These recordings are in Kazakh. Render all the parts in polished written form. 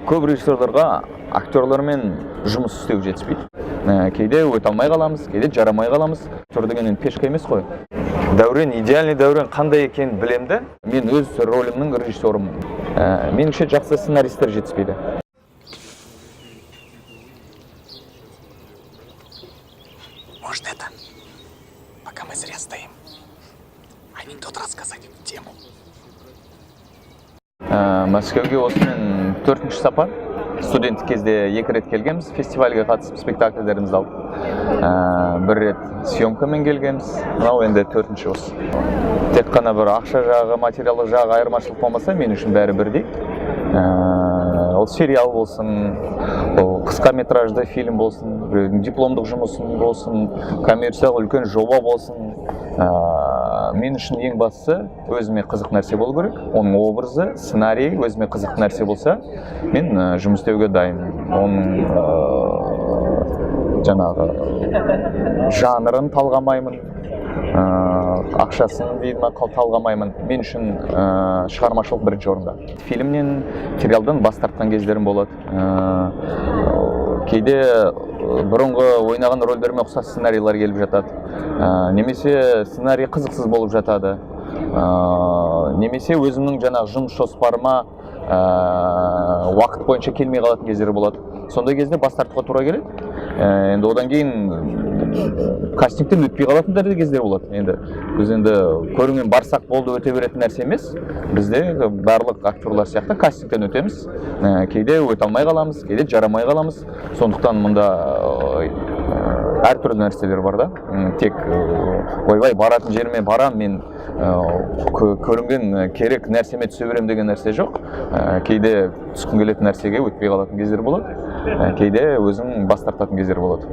көп режиссерларға актерлармен жұмыс істеу жетіспейді. Кейде өте алмай қаламыз, кейде жарамай қаламыз. Актер деген пешка емес қой. Дәурен, идеальный Дәурен қандай екенін білемді. Мен өз рөлімнің режиссерымын. Меніңше жақсы сценаристер жетіспейді. Может это, пока мы зря стоим, анекдот рассказать в тему. Мәскеуге осымен 4-ші сапар. Студенттік кезде 2 рет келгенбіз, фестивальге қатысып спектакльдерімізді алып. 1 рет съемкамен келгенбіз, мынау енді 4-ші осы. Тек қана бір ақша жағы, материалдық жағы айырмашылық болмаса, мен үшін бәрі бірдей. Ол сериал болсын, қысқа метражды фильм болсын, дипломдық жұмысын болсын, коммерциялық үлкен жоба болсын. Мен үшін ең бастысы өзіме қызық нәрсе болу керек. Оның образы, сценарий өзіме қызық нәрсе болса, мен жұмыс істеуге дайын. Оның жаңағы жанрын талғамаймын, ақшасын деймін, талғамаймын. Мен үшін шығармашылық бірінші орында. Фильмнен, сериалдан бас тартқан кездерім болады. Кейде бұрынғы ойнаған рөлдеріме ұқсас сценарийлер келіп жатады. Немесе сценарий қызықсыз болып жатады. Немесе өзімнің жаңағы жұмыс жоспарыма уақыт бойынша келмей қалатын кездер болады. Сондай кезде бас тартуға тура келеді. Енді одан кейін кастингтен өтпей қалатын кездер болады. Енді біз енді көрінген барсақ болды өте беретін нәрсе емес. Бізде барлық актерлар сияқты кастингтен өтеміз. Кейде өте алмай қаламыз, кейде жарамай қаламыз. Сондықтан мұнда әртүрлі нәрселер бар да. Тек ойбай баратын жеріме барам, мен көрінген керек нәрсеме түсе берем деген нәрсе жоқ. Кейде түскім келетін нәрсеге өтпей қалатын кездер болады. Кейде өзім бас тартатын кездер болады.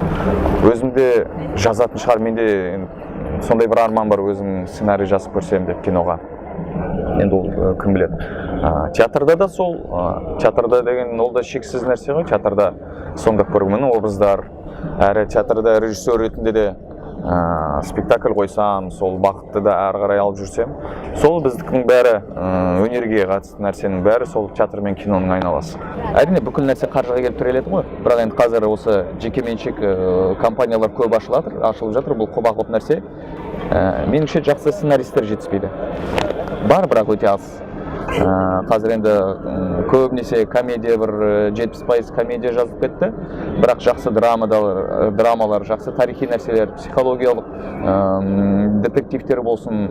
Өзімде жазатын шығар, менде сондай бір арман бар, өзім сценарий жазып көрсем деп киноға. Енді ол кім біледі. Театрда да сол, театрда деген ол да шексіз нәрсе ғой. Театрда сомдап көргенмін образдар, әрі театрда режиссер ретінде де спектакль қойсам, сол бақытты да әрі қарай алып жүрсем, сол біздің бәрі өнерге қатысты нәрсенің бәрі сол театр мен киноның айналасы. Әрине бүкіл нәрсе қаржыға келіп тіреледі ғой. Бірақ енді қазір осы жекеменшік компаниялар көп ашылып жатыр, бұл құба-құп нәрсе. Меніңше жақсы сценаристер жетіспейді. Бар, бірақ өте аз. Қазір енді көбінесе комедия, бір 70% комедия жазып кетті. Бірақ жақсы драмалар, жақсы тарихи нәрселер, психологиялық детективтер болсын,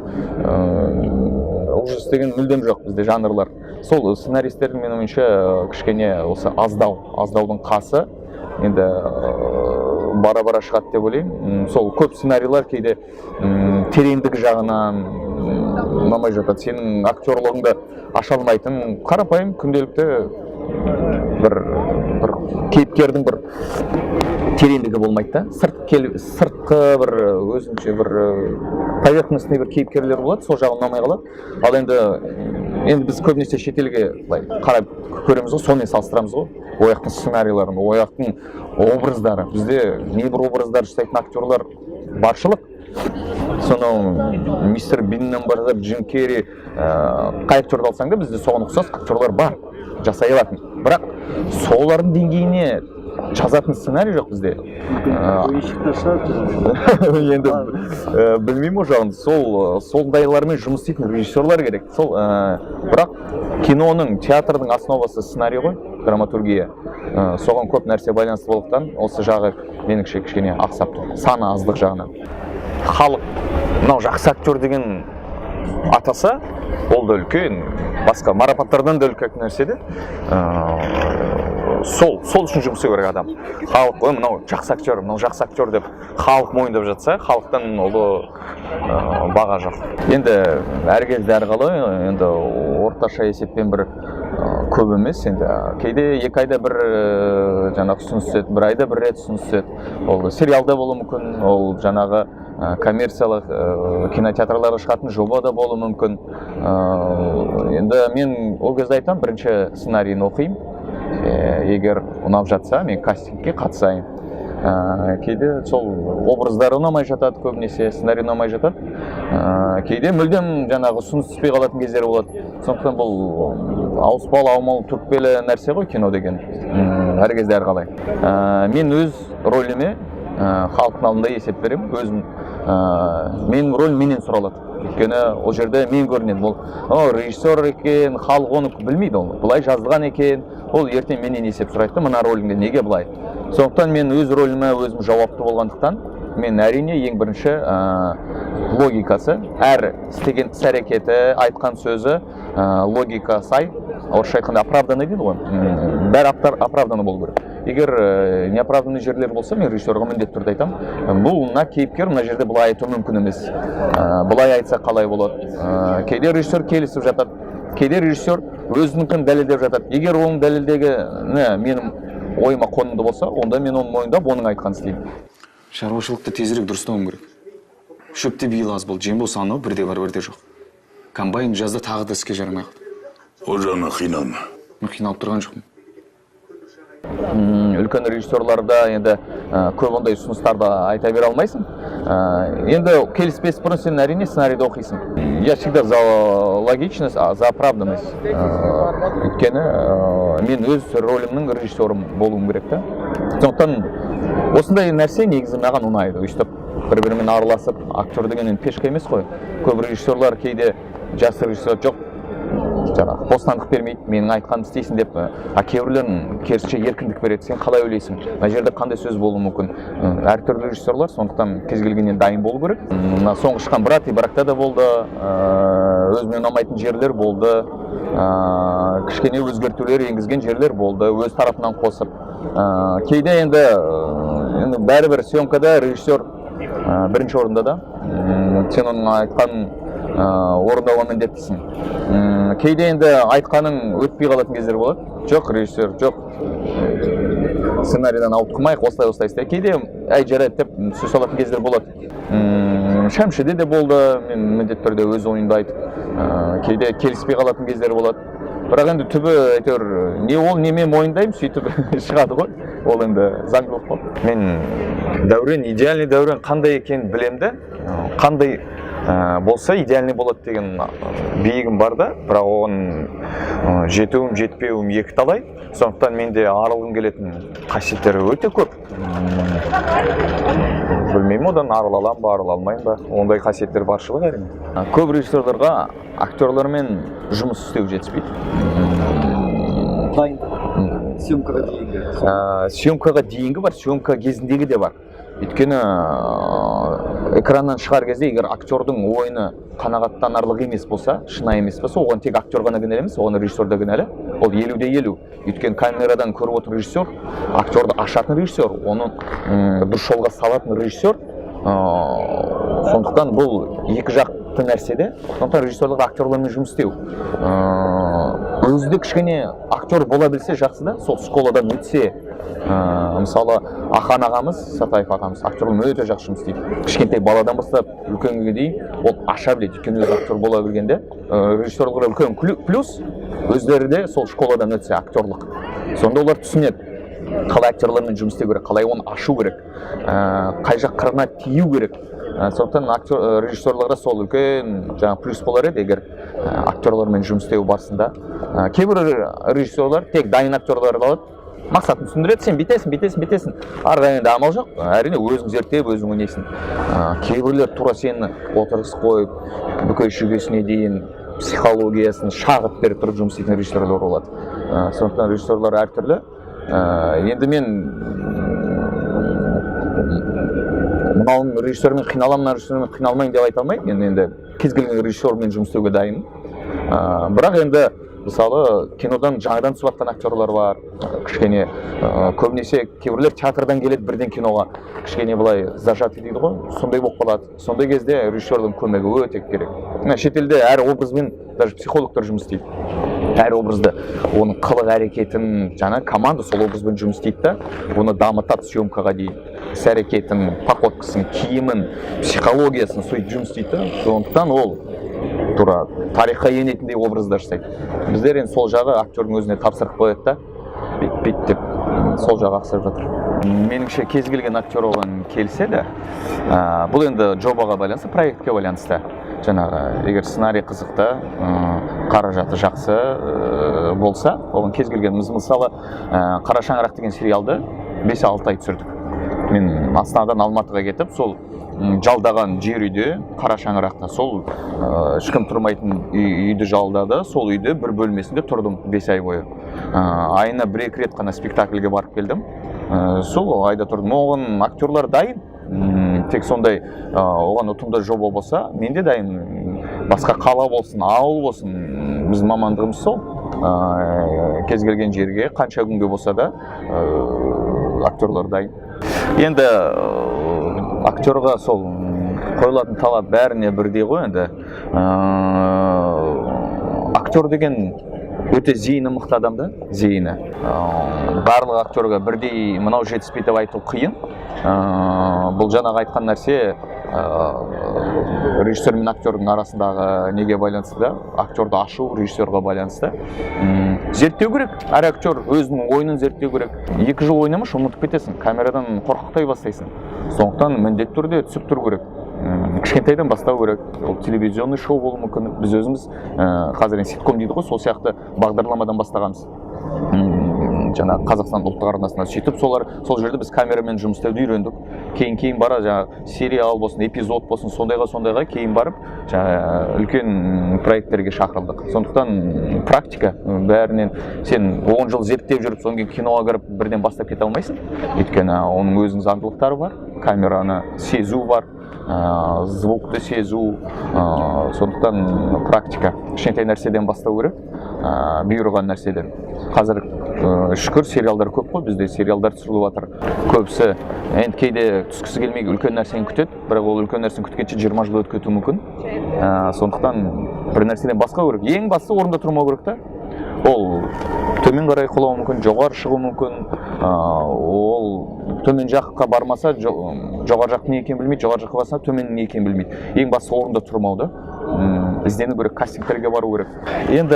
ужас деген мүлдем жоқ бізде жанрлар. Сол сценаристердің мен ойымша кішкене осы аздаудың қасы енді бара-бара шығады деп ойлаймын. Сол көп сценарийлар кейде тереңдік жағынан ұнамай жатады. Сенің актерлығыңды аша алмайтын, қарапайым күнделікті бір кейіпкердің бір тереңдігі болмайды да. Сыртқы бір өзінше бір поверхностный бір кейіпкерлер болады, сол жағы ұнамай қалады. Ал енді біз көбінесе шетелге қарап көреміз ғой, сонымен салыстырамыз ғой. Ояқтың сценарийларын, ояқтың образдары. Бізде небір образдар жасайтын актерлар баршылық. Сонау мистер Биннен барса, Джим Керри, қай актерді алсаң да бізде соған ұқсас актерлар бар, жасай алатын. Бірақ солардың деңгейіне жазатын сценарий жоқ бізде. Енді білмеймін о жағын, сондайлармен жұмыс істейтін режиссерлар керек. Бірақ киноның, театрдың основасы сценарий ғой, драматургия. Соған көп нәрсе байланысты болғандықтан, осы жағы меніңше кішкене ақсап тұр, саны аздық жағынан. Халық мынау жақсы актер деген атаса, ол да үлкен, басқа марапаттардан да үлкен нәрсе де. Сол үшін жұмыс істеу керек адам. Халық, мынау жақсы актер деп халық мойындап жатса, халықтан олы баға жоқ. Енді әр кезде әрқалай, енді орташа есеппен бір көп емес. Енді кейде 2 айда бір жаңағы ұсыныс түседі, 1 айда 1 рет ұсыныс түседі. Ол сериалда болуы мүмкін, ол жаңағы коммерциялық кинотеатрларға шығатын жоба да болуы мүмкін. Енді мен ол кезде айтам, бірінші сценарийін оқимын. Егер ұнап жатса, мен кастингке қатысайын. Кейде сол образдары ұнамай жатады, көбінесе сценарий ұнамай жатады. Кейде мүлдем жаңағы ұсыныс түспей қалатын кездері болады. Сондықтан бұл ауыспалы аумалы түртпелі нәрсе ғой кино деген, әр кезде әр қалай. Мен өз рөліме халықтың алдында есеп беремін, өзім менің рөл менен сұралады. Өйткені ол жерде мен көрінеді, ол режиссер екен, халық оны білмейді, ол бұлай жазылған екен, ол ертең менен есеп сұрайды, мына рөліңде неге бұлай. Сондықтан мен өз рөліме өзім жауапты болғандықтан, мен әрине ең бірінші логикасы, әр істеген іс-әрекеті, айтқан сөзі логика сай, орысша айтқанда оправданный дейді ғой, бәрі оправданный болу керек. Егер неоправданный жерлер болса, мен режиссерға міндетті түрде айтамын, бұл мына кейіпкер мына жерде бұлай айту мүмкін емес, бұлай айтса қалай болады. Кейде режиссер келісіп жатады, кейде режиссер өзінікін дәлелдеп жатады. Егер оның дәлелдегі менің ойыма қонымды болса, онда мен оны мойындап, оның айтқанын істеймін. Шаруашылықты тезірек дұрыстауым керек. Шөпте биыл аз болды, жем болса анау бірде бар, бірде жоқ. Комбайн жазда тағы да іске жарамай қалды. О жағынан қиналма. Мен қиналып тұрған жоқпын. Үлкен режиссерларда енді көп ондай ұсыныстарды айта бере алмайсың. Енді келіспес бұрын сен әрине сценарийді оқисың. Я всегда за логичность, за оправданность. Өйткені мен өз рөлімнің режиссерім болуым керек та. Сондықтан осындай нәрсе негізі маған ұнайды. Өйстіп бір-бірімен араласып, актер деген пешка емес қой. Көп режиссерлар кейде жас режиссер жоқ, бостандық бермейді, менің айтқанымды істейсің деп, кейбіреулерін керісінше еркіндік береді. Сен қалай ойлайсың? Мына жерде қандай сөз болуы мүмкін? Әртүрлі режиссерлар, сондықтан кез келгеннен дайын болу керек. Соңғы шыққан Брат и бракта да болды, өзіме ұнамайтын жерлер болды, кішкене өзгертулер енгізген жерлер болды, өз тарапынан қосып. Кейде енді бәрібір съемкада режиссер бірінші орында да, сен оның айтқанын орындауға міндеттісің. Кейде енді айтқаның өтпей қалатын кездер болады. Жоқ, режиссер, жоқ, сценарийдан ауып қылмайық, осылай істе. Кейде әй жарайды деп сөз алатын кездер болады. Шәмшіде де болды, мен міндетті түрде өз ойымды айтып, кейде келіспей қалатын кездер болады. Бірақ енді түбі әйтеуір не ол, не мен мойындаймын, сөйтіп шығады ғой. Ол енді заңдылық болды. Мен Дәурен, идеальный Дәурен қандай екенін білемді, қандай болса идеальный болады деген биігім бар да, бірақ оған жетуім, жетпеуім екі талай. Сондықтан менде арылғым келетін қасиеттері өте көп. Білмеймін, одан арыла аламын ба, арыла алмаймын ба, ондай қасиеттер баршылық әрине. Көп режиссерларға актерлармен жұмыс істеу жетіспейді. Съемкаға дейінгі? Съемкаға дейінгі бар, съемка кезіндегі де бар. Өйткені экраннан шығар кезде, егер актердің ойыны қанағаттанарлық емес болса, шынайы емес болса, оған тек актер ғана кінәлі емес, оған режиссер да кінәлі. Ол 50-50. Өйткені камерадан көріп отыр режиссер, актерді ашатын режиссер, оны дұрыс жолға салатын режиссер. Сондықтан бұл екі жақты нәрседе. Сондықтан режиссерлық актерлармен жұмыс істеу. Өзді кішкене актер бола білсе жақсы да, сол школадан өтсе. Мысалы, Ахан ағамыз, Сатаев ағамыз актерлармен өте жақсы жұмыс істейді. Кішкентай баладан бастап үлкенге дейін ол аша біледі. Өйткені өзі актер бола білгенде, режиссерларға үлкен плюс, өздері де сол школадан өтсе актерлық. Сонда олар түсінеді. Қалай актерлармен жұмыс істеу керек, қалай оны ашу керек, қай жақ қырына тию керек. Сондықтан режиссерларға сол үлкен плюс болар еді, егер актерлармен жұмыс істеу барысында. Кейбір режиссерлар тек дайын актерларды алады, мақсатын түсіндіреді, сен бітесің. Арғы енді амал жоқ, әрине өзің зерттеп, өзің өнесің. Кейбірлер тура сені отырғызып қойып, бүкіл шүгесіне дейін психологиясын шағып беріп тұрып жұмыс істейтін режиссерлар болады. Сондықтан режиссерлар әртүрлі. Енді мен мынауын режиссермен қиналамын, режиссермен қиналмайын деп айта алмаймын. Енді кез келген режиссермен жұмыс істеуге дайынмын. Бірақ енді мысалы кинодан жаңадан түсіп жатқан актерлар бар. Кішкене көбінесе кейбіреулер театрдан келеді бірден киноға. Кішкене былай зажатый дейді ғой, сондай болып қалады. Сондай кезде режиссердің көмегі өте керек. Шетелде әр образбен даже психологтар жұмыс істейді. Әр образды, оның қылық әрекетін, жаңа команда сол образбен жұмыс істейді да, оны дамытады съемкаға дейін. Іс-әрекетін, походкасын, киімін, психологиясын сөйтіп жұмыс істейді да. Сондықтан ол тура тарихқа енетіндей образдар жасайды. Біздер енді сол жағы актердің өзіне тапсырып қояды да, бет деп сол жағы ақсап жатыр. Меніңше кез келген актер оған келсе де, бұл енді жобаға байланысты, проектке байланысты. жаңағы егер сценарий қызықты, қаражаты жақсы болса, оған кез келген мысалы Қара шаңырақ деген сериалды 5-6 ай түсірдік. Мен Астанадан Алматыға кетіп, сол жалдаған жер үйде, Қара шаңырақта, сол ешкім тұрмайтын үйді жалдады, сол үйде бір бөлмесінде тұрдым 5 ай бойы. Айына 1-2 рет қана спектакльге барып келдім. Сол айда тұрдым. Оған актерлар дайын. Тек сондай оған ұтымды жоба болса, мен де дайын. Басқа қала болсын, ауыл болсын, біз мамандығымыз сол. Кез келген жерге, қанша күнге болса да актерлар дайын. Енді актерға сол қойылатын талап бәріне бірдей ғой енді. Актер деген өте зейіні мықты адам да, зейіні. Барлық актерға бірдей мынау жетіспейді деп айту қиын. Бұл жаңағы айтқан нәрсе режиссер мен актердің арасындағы неге байланысты да, актерді ашу режиссерға байланысты. Зерттеу керек, әр актер өзінің ойынын зерттеу керек. 2 жыл ойнамаш, ұмытып кетесің, камерадан қорқақтай бастайсың. Сондықтан міндетті түрде түсіп тұру керек. Кішкентайдан бастау керек. Ол телевизионный шоу болуы мүмкін. Біз өзіміз қазір ситком дейді ғой, сол сияқты бағдарламадан бастағанбыз. Жаңағы Қазақстан ұлттық арнасына сөйтіп, сол жерде біз камерамен жұмыс істеуді үйрендік. Кейін бара жаңағы сериал болсын, эпизод болсын, сондайға кейін барып, жаңағы үлкен проекттерге шақырылдық. Сондықтан практика бәрінен сен 10 жыл зерттеп жүріп, содан кейін киноға кіріп бірден бастап кете алмайсың. Өйткені оның өзінің заңдылықтары бар, камераны сезу бар, звукты сезу, сондықтан практика. Кішкентай нәрседен бастау керек, бұйырған нәрседен. Қазір шүкір сериалдар көп қой, бізде сериалдар түсіріліп жатыр. Көбісі енді кейде түскісі келмей үлкен нәрсені күтеді, бірақ ол үлкен нәрсені күткенше 20 жыл өтіп кетуі мүмкін. Сондықтан бір нәрседен басқа керек. Ең басты орында тұрмау керек та. Ол төмен қарай құлауы мүмкін, жоғары шығуы мүмкін. Ол төмен жаққа бармаса, жоғары жақтың не екенін білмейді, жоғары жаққа барса, төменнің не екенін білмейді. Ең басты орында тұрмауды. Іздену керек, кастингтерге бару керек. Енді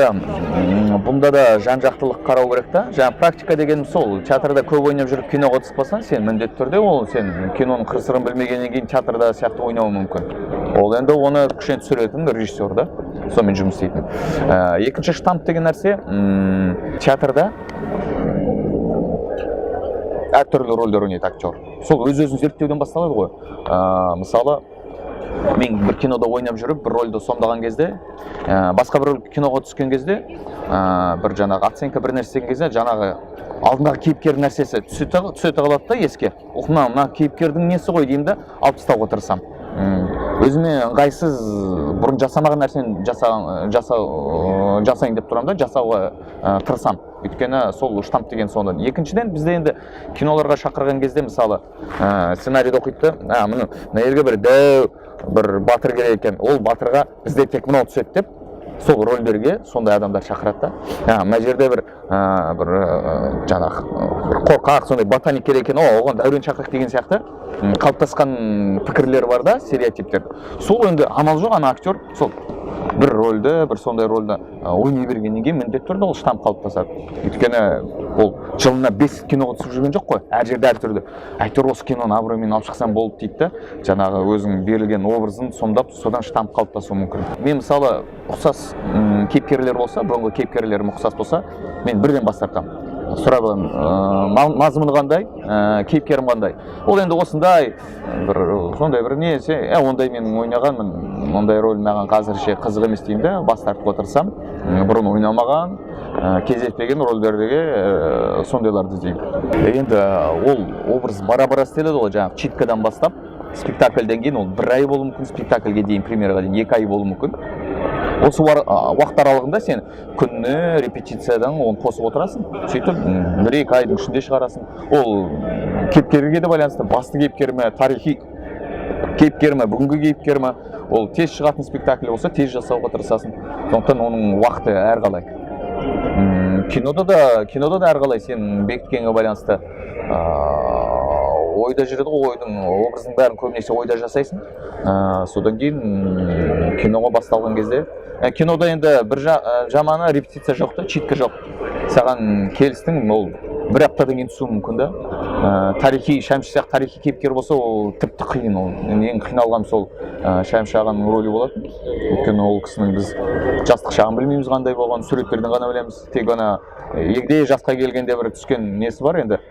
бұнда да жан-жақтылық қарау керек та. Жаңа практика деген сол, театрда көп ойнап жүріп киноға түспасаң, сен міндетті түрде ол сен киноның қыр-сырын білмегеннен кейін театрда сияқты ойнауы мүмкін. Ол енді оны күшен түсіретін режиссер да, сонымен жұмыс істейтін. Екінші штамп деген нәрсе, театрда әртүрлі рөлдер ойнайды актер. Сол өз-өзін зерттеуден басталады ғой. Мысалы, мен бір кинода ойнап жүріп, бір рөлді сомдаған кезде, басқа бір киноға түскен кезде, бір жаңағы оценка бір нәрсеген кезде, жаңағы алдындағы кейіпкердің нәрсесі түсете қалады да еске. Мына кейіпкердің несі ғой деймін да, алып тастауға тырысам. Өзіме ыңғайсыз бұрын жасамаған нәрсені жасайын деп тұрам да, жасауға тырысам. Өйткені сол штамп деген сондан. Екіншіден, бізде енді киноларға шақырған кезде, мысалы, сценарийді оқиды, мына жерге бір батыр керек екен, ол батырға бізде тек мынау түседі деп, сол рөлдерге сондай адамдар шақырады да. Мына жерде бір жаңағы қорқақ, сондай ботаник керек екен, оған Дәурен шақырайық деген сияқты қалыптасқан пікірлер бар да, стереотиптер. Сол енді амал жоқ, ана актер сол бір рөлді, бір сондай рөлді ойнай бергеннен кейін міндетті түрде ол штамп қалыптасады. Өйткені ол жылына 5 киноға түсіп жүрген жоқ қой, әр жерде әртүрлі. Актер осы киноны абыроймен алып шықсам болды дейді да, жаңағы өзінің берілген образын сомдап, содан штамп қалыптасуы мүмкін. Мен мысалы ұқсас кейіпкерлер болса, бұрынғы кейіпкерлерім ұқсас болса, мен бірден бас тартамын. Сұрағым, мазмұны қандай, кейіпкерім қандай. Ол енді осындай, сондай бір не, ондай мен ойнағанмын, ондай рөл маған қазірше қызық емес деймін де, бас тартып отырсам, бұрын ойнамаған, кездеспеген рөлдердегі сондайларды іздеймін. Енді ол образ бара-бара істеледі ғой, жаңағы читкадан бастап, спектакльден кейін ол 1 ай болуы мүмкін, спектакльге дейін, премьераға дейін 2 ай болуы мүмкін. Осы уақыт аралығында сен күніне репетициядан оны қосып отырасың. Сөйтіп 1-2 айдың ішінде шығарасың. Ол кейіпкерге де байланысты, басты кейіпкер ме, тарихи кейіпкер ме, бүгінгі кейіпкер ме, ол тез шығатын спектакль болса, тез жасауға тырысасың. Сондықтан оның уақыты әрқалай. Кинода да әрқалай сен бекіткенге байланысты ойда жүреді ғой, ойдың образының бәрін көбінесе ойда жасайсың. Содан кейін киноға басталған кезде, кинода енді бір жаманы репетиция жоқ та, читка жоқ. Саған келістің, ол бір аптадан кейін түсуі мүмкін да. Тарихи Шәмші сияқты тарихи кейіпкер болса, ол тіпті қиын. Ол ең қиналған сол Шәмші ағаның рөлі болатын. Өйткені ол кісінің біз жастық шағын білмейміз қандай болған, суреттерден ғана білеміз. Тек ғана егде жасқа келгенде бір түскен несі бар енді.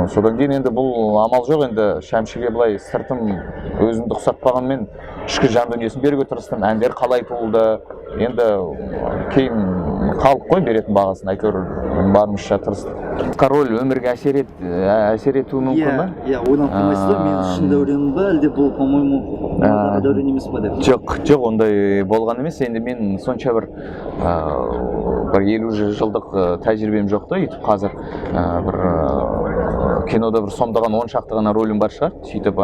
Содан кейін енді бұл амал жоқ, енді Шәмшіге былай сыртым өзімді ұқсатпағанмен ішкі жан дүниесін беруге тырыстым. Әндер қалай туылды, енді кейін халық қой беретін бағасын, әйтеуір барымызша тырыстық. Рөл өмірге әсер етуі мүмкін ба? Иә, ойланып қалмайсыз ба, мен шын Дәуренмін ба, әлде бұл, по-моему, Дәурен емес па деп? Жоқ, ондай болған емес. Енді мен сонша бір 50 жылдық тәжірибем жоқ та, өйтіп қазір бір кинода бір сомдаған 10 шақты ғана рөлім бар шығар. Сөйтіп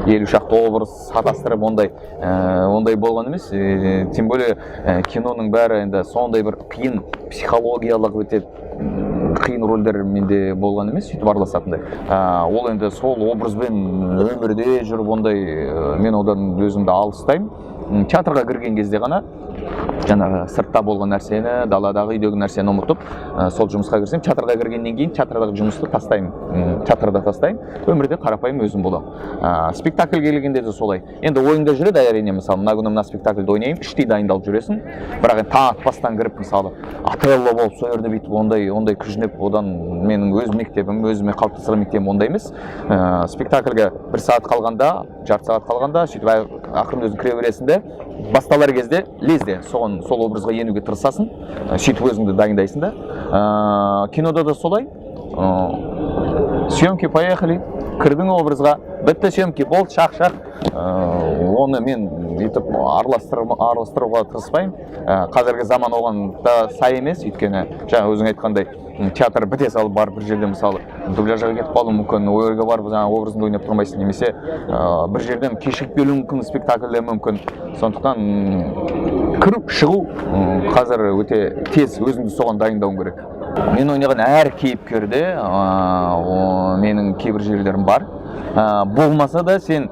50 шақты образ сатастырып ондай болған емес. Тем более киноның бәрі енді сондай бір қиын психологиялық өте қиын рөлдер менде болған емес, сөйтіп араласатындай. Ол енді сол образбен өмірде жүріп ондай мен одан өзімді алыстаймын. Театрға кірген кезде ғана жаңағы сыртта болған нәрсені, даладағы үйдегі нәрсені ұмытып, сол жұмысқа кірсем, театрға кіргеннен кейін театрдағы жұмысты тастаймын. Театрда тастаймын, өмірде қарапайым өзім боламын. Спектакль келгенде де солай. Енді ойында жүреді әрине, мысалы, мына күні мына спектакльді ойнаймын, іштей дайындалып жүресің. Бірақ таң атпастан кіріп, мысалы, Актерлар болып, сол жерде бүйтіп ондай күжініп, одан менің өз мектебім, өзіме қалыптастырған мектебім ондай емес. Спектакльге 1 сағат қалғанда, жарты сағат қалғанда, сөйтіп ақырын өзің кіре бересің де, басталар кезде лезде сол образға енуге тырысасың, сөйтіп өзіңді дайындайсың да. Кинода да солай. Съемки, поехали. Кірдің образға, бітті съемки, болды, шақ. Оны мен етіп араластыруға тырыспаймын. Қазіргі заман оған да сай емес, өйткені жаңа өзің айтқандай театр біте салып барып бір жерде, мысалы, дубляжға кетіп қалуы мүмкін, ойырға барып образыңды ойнап тұрмайсың, немесе бір жерден кешігіп келуі мүмкін, спектакльде мүмкін. Сондықтан кіріп шығу қазір өте тез, өзіңді соған дайындауың керек. Мен ойнаған әр кейіпкерде менің кейбір жерлерім бар. Болмаса да сен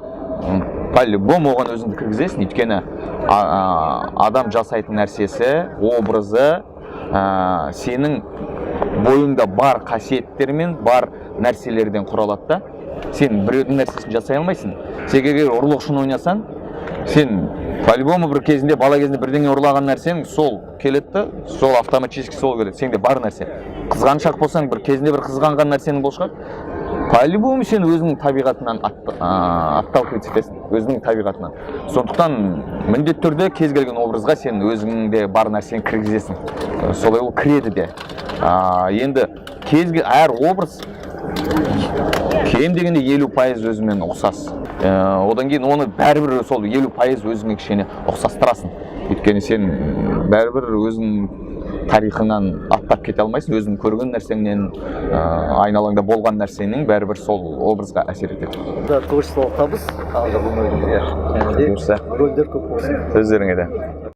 по-любому оған өзіңді кіргізесің, өйткені адам жасайтын нәрсесі, образы сенің бойыңда бар қасиеттермен, бар нәрселерден құралады да. Сен біреудің нәрсесін жасай алмайсың. Сен егер ұрлықшыны ойнасаң, сен по-любому бір кезінде, бала кезінде бірдеңе ұрлаған нәрсең сол келеді, сол автоматически сол келеді. Сенде бар нәрсе. Қызғаншақ болсаң, бір кезінде бір қызғанған нәрсенің бол шығар. По-любому сен өзіңнің табиғатынан отталкивать етесің, өзіңнің табиғатынан. Сондықтан міндетті түрде кез келген образға сен өзіңде бар нәрсені кіргізесің. Солай ол кіреді де. Енді әр образ кем дегенде 50% өзімен ұқсас. Одан кейін оны бәрібір сол 50% өзіңе кішкене ұқсастырасың. Өйткені сен бәрібір өзің тарихыңнан аттап кете алмайсың, өзің көрген нәрсеңнен, айналаңда болған нәрсенің бәрібір сол образға әсер етеді. Творчестволық табыс, алға болмайды. Бұйырса. Рөлдер көп болсын. Өздеріңе де.